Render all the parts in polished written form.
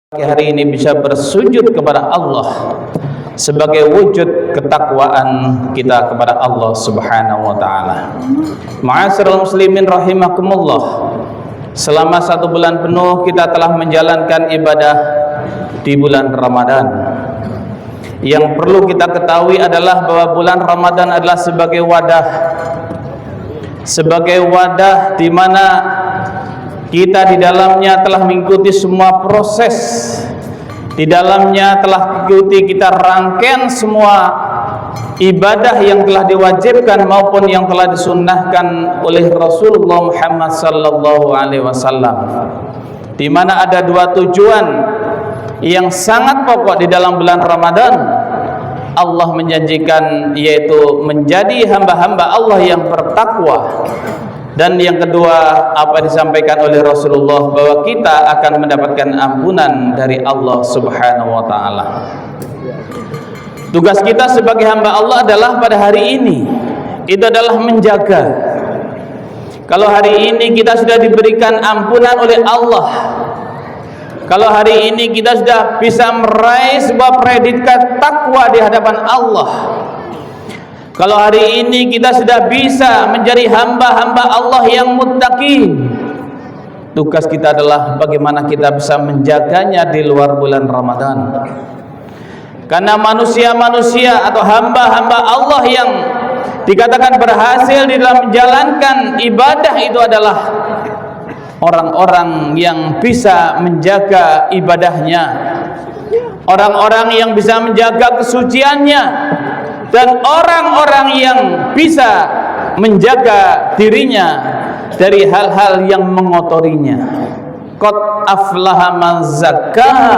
hari ini bisa bersujud kepada Allah sebagai wujud ketakwaan kita kepada Allah Subhanahu wa taala. Ma'asyiral muslimin rahimakumullah. Selama 1 bulan penuh kita telah menjalankan ibadah di bulan Ramadan. Yang perlu kita ketahui adalah bahwa bulan Ramadan adalah sebagai wadah di mana kita di dalamnya telah mengikuti semua proses, di dalamnya telah mengikuti kita rangkaian semua ibadah yang telah diwajibkan maupun yang telah disunnahkan oleh Rasulullah Muhammad sallallahu alaihi wasallam. Di mana ada 2 tujuan yang sangat pokok di dalam bulan Ramadan. Allah menjanjikan, yaitu menjadi hamba-hamba Allah yang bertakwa. Dan yang kedua, apa disampaikan oleh Rasulullah, bahwa kita akan mendapatkan ampunan dari Allah Subhanahu wa taala. Tugas kita sebagai hamba Allah adalah pada hari ini itu adalah menjaga. Kalau hari ini kita sudah diberikan ampunan oleh Allah, kalau hari ini kita sudah bisa meraih sebuah predikat takwa di hadapan Allah, kalau hari ini kita sudah bisa menjadi hamba-hamba Allah yang muttaqin, tugas kita adalah bagaimana kita bisa menjaganya di luar bulan Ramadan. Karena manusia-manusia atau hamba-hamba Allah yang dikatakan berhasil di dalam menjalankan ibadah itu adalah orang-orang yang bisa menjaga ibadahnya, orang-orang yang bisa menjaga kesuciannya, dan orang-orang yang bisa menjaga dirinya dari hal-hal yang mengotorinya. Qad aflaha man zakkaha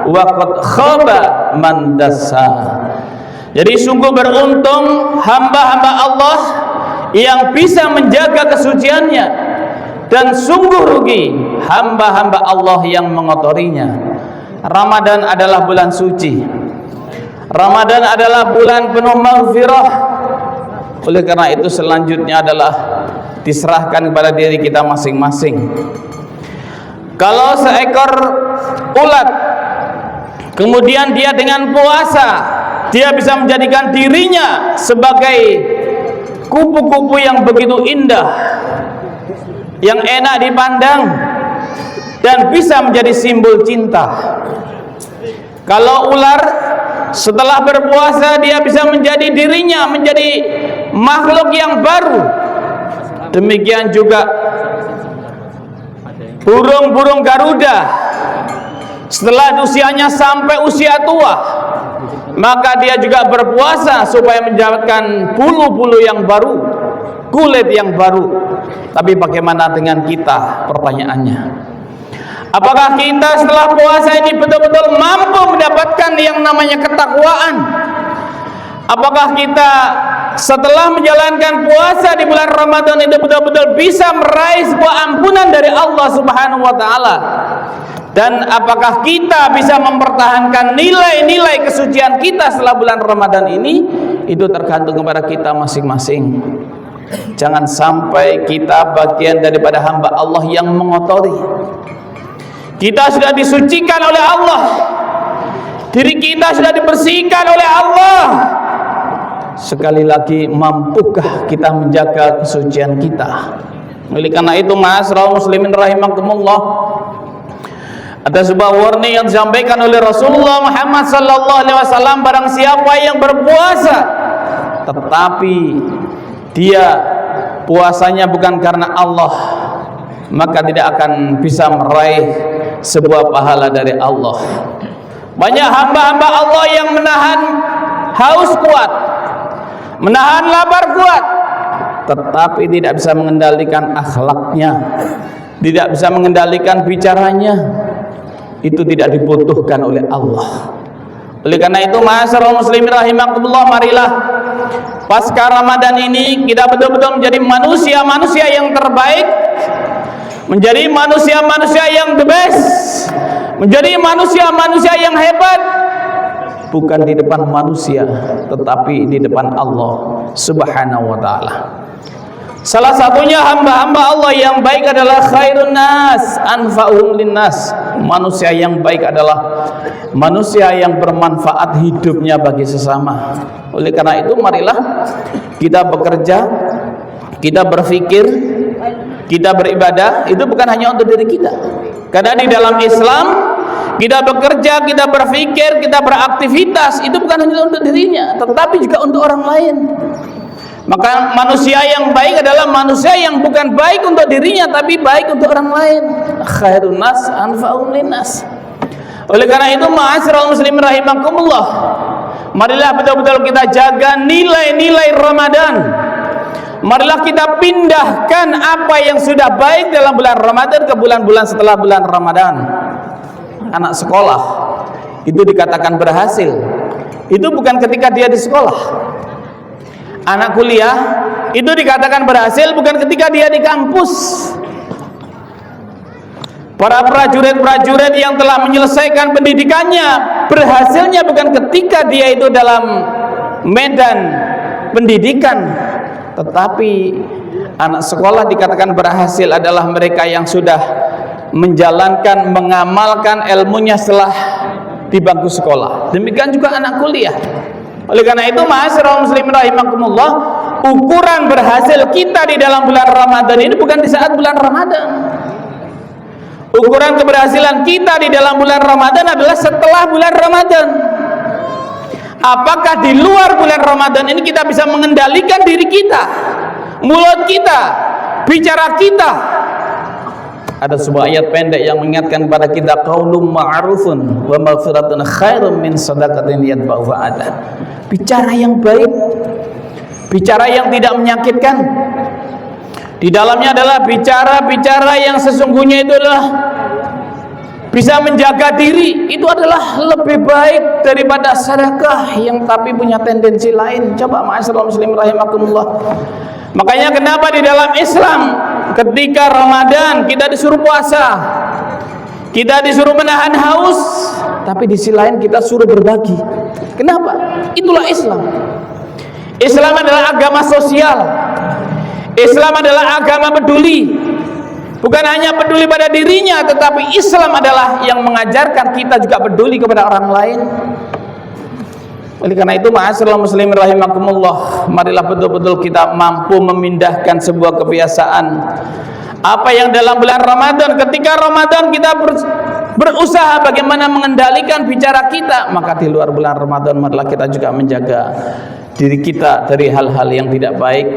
wa qad khaba man dassaha. Jadi sungguh beruntung hamba-hamba Allah yang bisa menjaga kesuciannya, dan sungguh rugi hamba-hamba Allah yang mengotorinya. Ramadan adalah bulan suci. Ramadan adalah bulan penuh maghfirah. Oleh karena itu selanjutnya adalah diserahkan kepada diri kita masing-masing. Kalau seekor ulat kemudian dia dengan puasa dia bisa menjadikan dirinya sebagai kupu-kupu yang begitu indah, yang enak dipandang, dan bisa menjadi simbol cinta. Kalau ular setelah berpuasa dia bisa menjadi dirinya menjadi makhluk yang baru. Demikian juga burung-burung Garuda setelah usianya sampai usia tua, maka dia juga berpuasa supaya mendapatkan bulu-bulu yang baru, kulit yang baru. Tapi bagaimana dengan kita? Pertanyaannya, apakah kita setelah puasa ini betul-betul mampu mendapatkan yang namanya ketakwaan? Apakah kita setelah menjalankan puasa di bulan Ramadan itu betul-betul bisa meraih sebuah ampunan dari Allah Subhanahu wa taala? Dan apakah kita bisa mempertahankan nilai-nilai kesucian kita setelah bulan Ramadan ini? Itu tergantung kepada kita masing-masing. Jangan sampai kita bagian daripada hamba Allah yang mengotori. Kita sudah disucikan oleh Allah, diri kita sudah dibersihkan oleh Allah. Sekali lagi, mampukah kita menjaga kesucian kita? Oleh karena itu, ma'asyiral muslimin rahimakumullah, ada sebuah warning yang disampaikan oleh Rasulullah Muhammad sallallahu alaihi wasallam. Barang siapa yang berpuasa tetapi dia puasanya bukan karena Allah, maka tidak akan bisa meraih sebuah pahala dari Allah. Banyak hamba-hamba Allah yang menahan haus kuat, menahan lapar kuat, tetapi tidak bisa mengendalikan akhlaknya, tidak bisa mengendalikan bicaranya. Itu tidak dibutuhkan oleh Allah. Oleh karena itu, ma'asyiral muslimin rahimakumullah, marilah pasca Ramadan ini kita betul-betul menjadi manusia-manusia yang terbaik, menjadi manusia-manusia yang the best, menjadi manusia-manusia yang hebat, bukan di depan manusia tetapi di depan Allah Subhanahu wa taala. Salah satunya hamba-hamba Allah yang baik adalah khairun nas anfa'uhum linnas. Manusia yang baik adalah manusia yang bermanfaat hidupnya bagi sesama. Oleh karena itu marilah kita bekerja, kita berpikir, kita beribadah, itu bukan hanya untuk diri kita. Karena di dalam Islam kita bekerja, kita berpikir, kita beraktivitas, itu bukan hanya untuk dirinya, tetapi juga untuk orang lain. Maka manusia yang baik adalah manusia yang bukan baik untuk dirinya, tapi baik untuk orang lain. Khairun nas anfa'uhum linnas. Oleh karena itu, ma'asyiral muslimin rahimakumullah, marilah betul-betul kita jaga nilai-nilai Ramadan. Marilah kita pindahkan apa yang sudah baik dalam bulan Ramadan ke bulan-bulan setelah bulan Ramadan. Anak sekolah itu dikatakan berhasil, itu bukan ketika dia di sekolah. Anak kuliah itu dikatakan berhasil bukan ketika dia di kampus. Para prajurit-prajurit yang telah menyelesaikan pendidikannya, berhasilnya bukan ketika dia itu dalam medan pendidikan, tetapi anak sekolah dikatakan berhasil adalah mereka yang sudah menjalankan, mengamalkan ilmunya setelah di bangku sekolah. Demikian juga anak kuliah. Oleh karena itu, ma'asyiral muslimin rahimakumullah, ukuran berhasil kita di dalam bulan Ramadan ini bukan di saat bulan Ramadan. Ukuran keberhasilan kita di dalam bulan Ramadan adalah setelah bulan Ramadan. Apakah di luar bulan Ramadan ini kita bisa mengendalikan diri kita, mulut kita, bicara kita? Ada sebuah ayat pendek yang mengingatkan kepada kita, qaulun ma'rufun wa maghfiratun khairun min shadaqatin yatba'uha adha. Bicara yang baik, bicara yang tidak menyakitkan. Di dalamnya adalah bicara-bicara yang sesungguhnya itu adalah bisa menjaga diri, itu adalah lebih baik daripada sedekah yang tapi punya tendensi lain. Coba ma'asyiral muslimin rahimakumullah. Makanya kenapa di dalam Islam ketika Ramadan kita disuruh puasa, kita disuruh menahan haus, tapi di sisi lain kita suruh berbagi. Kenapa? Itulah Islam. Islam adalah agama sosial. Islam adalah agama peduli. Bukan hanya peduli pada dirinya, tetapi Islam adalah yang mengajarkan kita juga peduli kepada orang lain. Oleh karena itu, ma'asyiral muslimin rahimakumullah, marilah betul-betul kita mampu memindahkan sebuah kebiasaan. Apa yang dalam bulan Ramadan, ketika Ramadan kita berusaha bagaimana mengendalikan bicara kita, maka di luar bulan Ramadan marilah kita juga menjaga diri kita dari hal-hal yang tidak baik.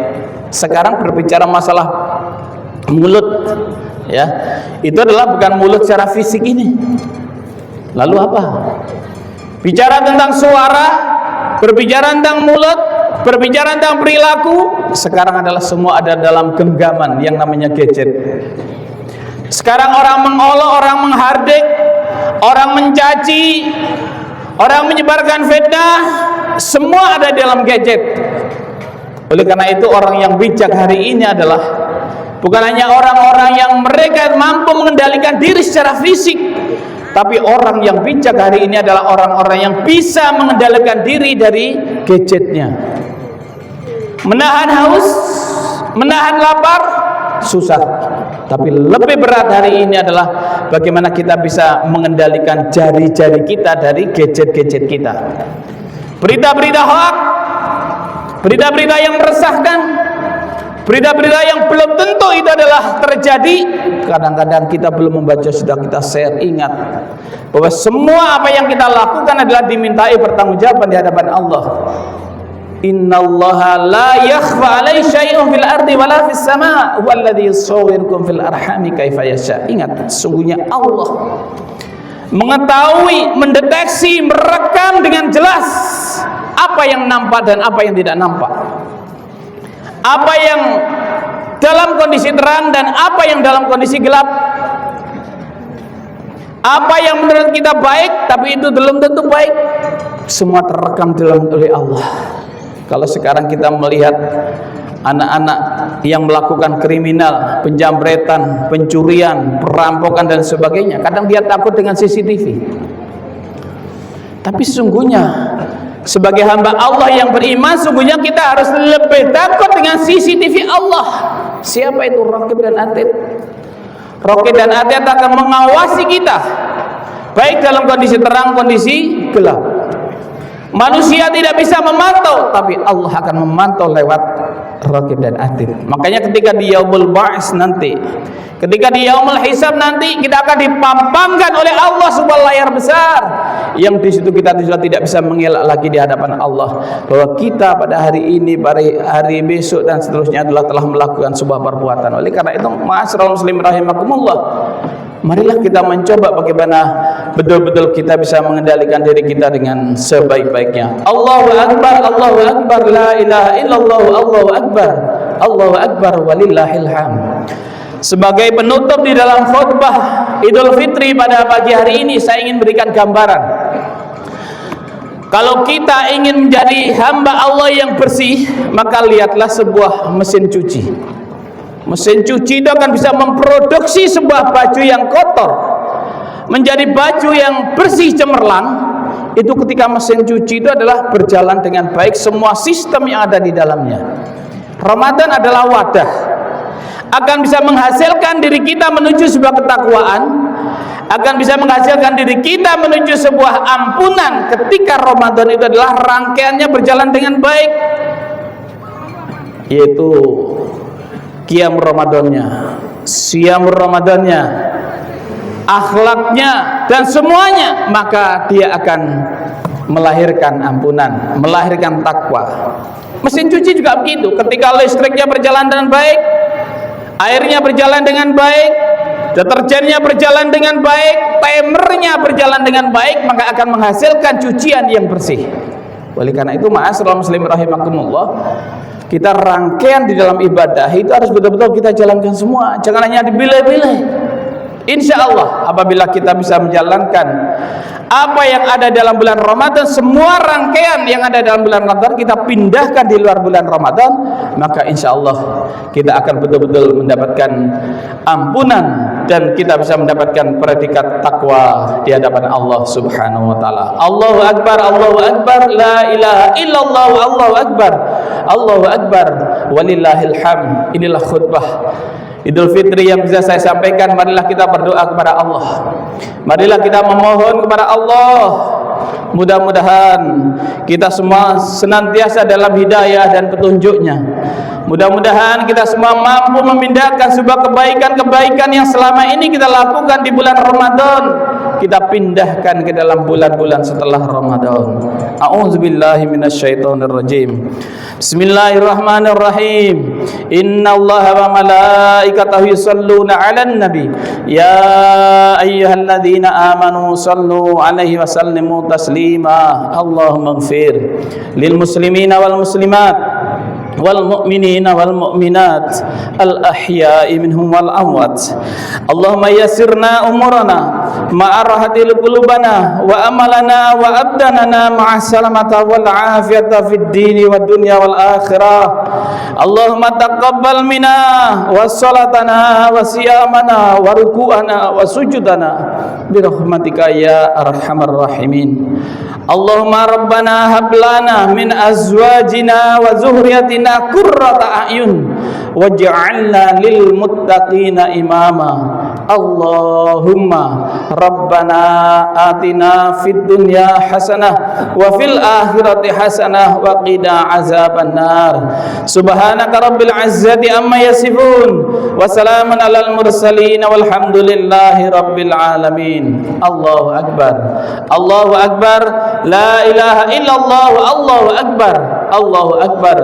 Sekarang berbicara masalah mulut, ya, itu adalah bukan mulut secara fisik ini. Lalu apa? Bicara tentang suara, berbicara tentang mulut, berbicara tentang perilaku, sekarang adalah semua ada dalam genggaman yang namanya gadget. Sekarang orang mengolok, orang menghardik, orang mencaci, orang menyebarkan fitnah, semua ada dalam gadget. Oleh karena itu, orang yang bijak hari ini adalah bukan hanya orang-orang yang mereka mampu mengendalikan diri secara fisik, tapi orang yang bijak hari ini adalah orang-orang yang bisa mengendalikan diri dari gadgetnya. Menahan haus, menahan lapar, susah. Tapi lebih berat hari ini adalah bagaimana kita bisa mengendalikan jari-jari kita dari gadget-gadget kita. Berita-berita hoax, berita-berita yang meresahkan, berita-berita yang belum tentu itu adalah terjadi. Kadang-kadang kita belum membaca sudah kita share. Ingat bahwa semua apa yang kita lakukan adalah dimintai pertanggungjawaban di hadapan Allah. Innallaha la yakhfa 'alaihi syai'un fil ardi wala fis sama', huwallazi yusawwirukum fil arhami kaifa yasha. Ingat, sungguhnya Allah mengetahui, mendeteksi, merekam dengan jelas apa yang nampak dan apa yang tidak nampak, apa yang dalam kondisi terang dan apa yang dalam kondisi gelap, apa yang menurut kita baik tapi itu belum tentu baik. Semua terekam oleh Allah. Kalau sekarang kita melihat anak-anak yang melakukan kriminal, penjamretan, pencurian, perampokan dan sebagainya, kadang dia takut dengan CCTV. Tapi sungguhnya sebagai hamba Allah yang beriman, sungguhnya kita harus lebih takut dengan CCTV Allah. Siapa itu raqib dan atid? Raqib dan atid akan mengawasi kita, baik dalam kondisi terang, kondisi gelap. Manusia tidak bisa memantau, tapi Allah akan memantau lewat raqib dan atid. Makanya ketika di yaumul ba'ts nanti, ketika di yaumul hisab nanti, kita akan dipampangkan oleh Allah sebuah layar besar, yang di situ kita sudah tidak bisa mengelak lagi di hadapan Allah bahwa kita pada hari ini, pada hari besok dan seterusnya adalah telah melakukan sebuah perbuatan. Oleh karena itu, ma'asyiral muslimin rahimakumullah, marilah kita mencoba bagaimana betul-betul kita bisa mengendalikan diri kita dengan sebaik-baiknya. Allahu Akbar, Allahu Akbar, la ilaha illallah, Allahu Akbar, Allahu Akbar, walillahil hamd. Sebagai penutup di dalam khutbah Idul Fitri pada pagi hari ini, saya ingin berikan gambaran. Kalau kita ingin menjadi hamba Allah yang bersih, maka lihatlah sebuah mesin cuci. Mesin cuci itu akan bisa memproduksi sebuah baju yang kotor menjadi baju yang bersih cemerlang. Itu ketika mesin cuci itu adalah berjalan dengan baik semua sistem yang ada di dalamnya. Ramadan adalah wadah, akan bisa menghasilkan diri kita menuju sebuah ketakwaan, akan bisa menghasilkan diri kita menuju sebuah ampunan ketika Ramadan itu adalah rangkaiannya berjalan dengan baik, yaitu qiyam Ramadannya, siyam Ramadannya, akhlaknya dan semuanya, maka dia akan melahirkan ampunan, melahirkan takwa. Mesin cuci juga begitu, ketika listriknya berjalan dengan baik, airnya berjalan dengan baik, deterjennya berjalan dengan baik, timernya berjalan dengan baik, maka akan menghasilkan cucian yang bersih. Oleh karena itu, ma'asyiral muslimin rahimakumullah, kita rangkaian di dalam ibadah itu harus betul-betul kita jalankan semua, jangan hanya dipilih-pilih. Insya Allah apabila kita bisa menjalankan apa yang ada dalam bulan Ramadan, semua rangkaian yang ada dalam bulan Ramadan kita pindahkan di luar bulan Ramadan, maka insya Allah kita akan betul-betul mendapatkan ampunan dan kita bisa mendapatkan predikat takwa di hadapan Allah Subhanahu wa taala. Allahu Akbar, Allahu Akbar, la ilaha illallah, Allahu Akbar, Allahu Akbar, walillahil hamd. Inilah khutbah Idul Fitri yang bisa saya sampaikan. Marilah kita berdoa kepada Allah, marilah kita memohon kepada Allah, mudah-mudahan kita semua senantiasa dalam hidayah dan petunjuknya. Mudah-mudahan kita semua mampu memindahkan sebuah kebaikan-kebaikan yang selama ini kita lakukan di bulan Ramadan, kita pindahkan ke dalam bulan-bulan setelah Ramadan. A'udzubillahi minasyaitonirrajim. Bismillahirrahmanirrahim. Innallaha wa malaikatahu yusholluna 'alan nabi. Ya ayyuhalladzina amanu shallu 'alaihi wa sallimu taslima. Allahumma ighfir lil muslimina wal muslimat wal mu'minina wal mu'minat al ahya'i minhum wal amwat. Allahumma yassirna umurana ma'arahatil qulubana wa amalana wa abdanana ma'asalamata wal afiyata fid dini wad dunya wal akhirah. Allahumma taqabbal minna wassalatana wa siyamana wa ruku'ana wa sujudana bi rahmatika ya arhamar rahimin. Allahumma rabbana hab lana min azwajina wa zurriyyatina qurrata a'yun waj'alna lil muttaqina imama. Allahumma rabbana atina fid dunya hasanah wa fil akhirati hasanah wa qina azaban nar. Subhanaka rabbil izzati amma yasifun wa salamun alal mursalin walhamdulillahi rabbil alamin. Allahu akbar, Allahu akbar, la ilaha illallah, Allahu akbar, Allahu akbar,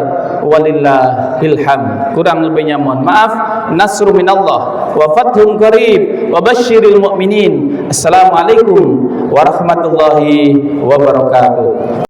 walillahil hamd. Kurang lebihnya mohon maaf. Nasru minallah wa fathun qarib wa basyiril mu'minin. Assalamualaikum warahmatullahi wabarakatuh.